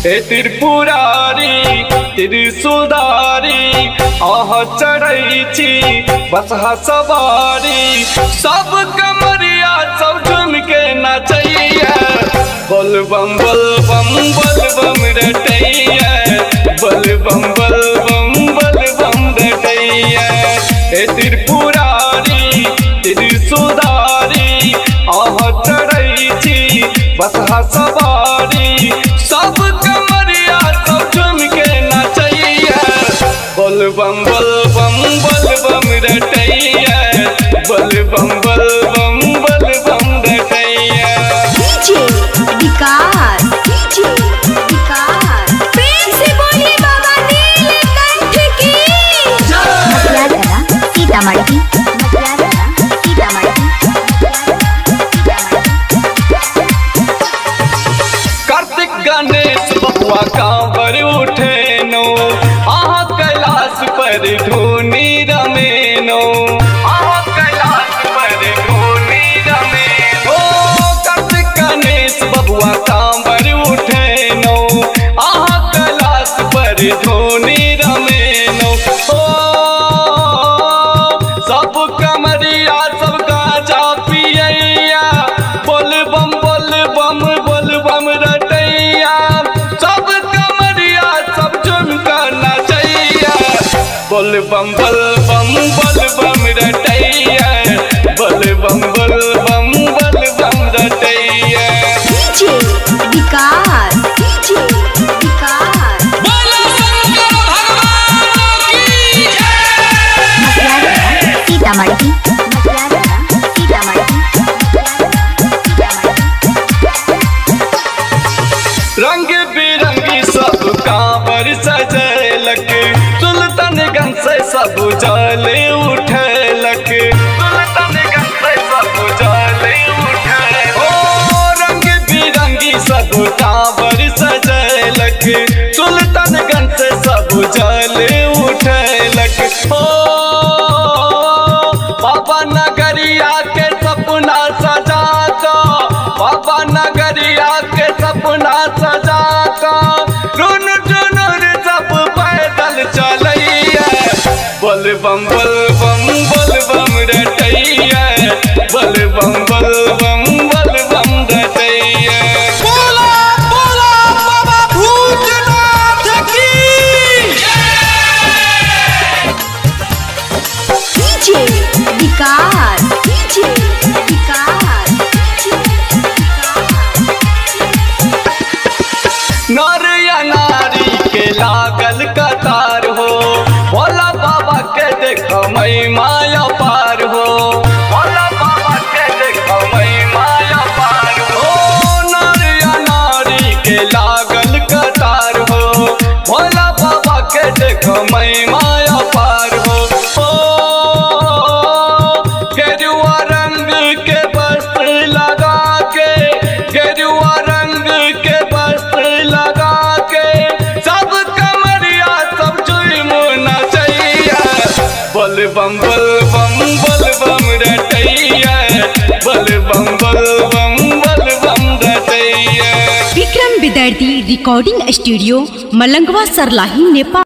ए त्रिपुरारी त्रिशूलधारी आह चढ़ई छी बसहा सवारी सब कमरिया सब झूम के नचैया बोल बम रटैया बोल बम रटैया। ए त्रिपुरारी त्रिशूलधारी आह चढ़ई छी बसहा सवारी सब कमरिया सब झूम के नचैया बोल बम रटैया बोल बम रटैया। प्रेम से बोलिए बाबा नीलकंठ की सीतामढ़ी। कार्तिक गणेश बबुआ कांवर उठे नो आह कैलाश पर धुनी रमेनो आह कैलाश पर धुनी रमेनो। कार्तिक गणेश बबुआ कांवर उठे नो आह कैलाश पर धुनी रमेनो। सब कमरिया सब गाजा पियैया बोल बम रटैया सब कमरिया सब झुमका नचैया बोल बम रटैया बोल बम रटैया। सीतामढ़ी। रंग बिरंगी सब कांवर सजलक सुल्तानगंज से सब जल उठलक सुल्तानगंज से सब जल उठलक। ओ रंग बिरंगी सब कांवर सजलक सुल्तानगंज से सब जल उठलक। ओ बाबा नगरिया के सपना सजाता बाबा नगरिया के सपना सजाता रुन जुनुर सब पैदल चलैया बोल बम रटैया बोल बम रटैया। बोला बाबा भूतनाथ की नर या नारी के लागल कतार हो भोला बाबा के देखो मई माया पार हो भोला बाबा के देखो मई माया पार हो। नर या नारी के लागल कतार हो भोला बाबा के देखो मई माया पार हो। गेरुआ रंग के वस्त्र लगा के गेरुआ रंग के वस्त्र लगा के सब कमरिया सब झूम नचैया बोल बम रटैया बोल बम रटैया। विक्रम विद्यार्थी रिकॉर्डिंग स्टूडियो मलंगवा सरलाही नेपाल।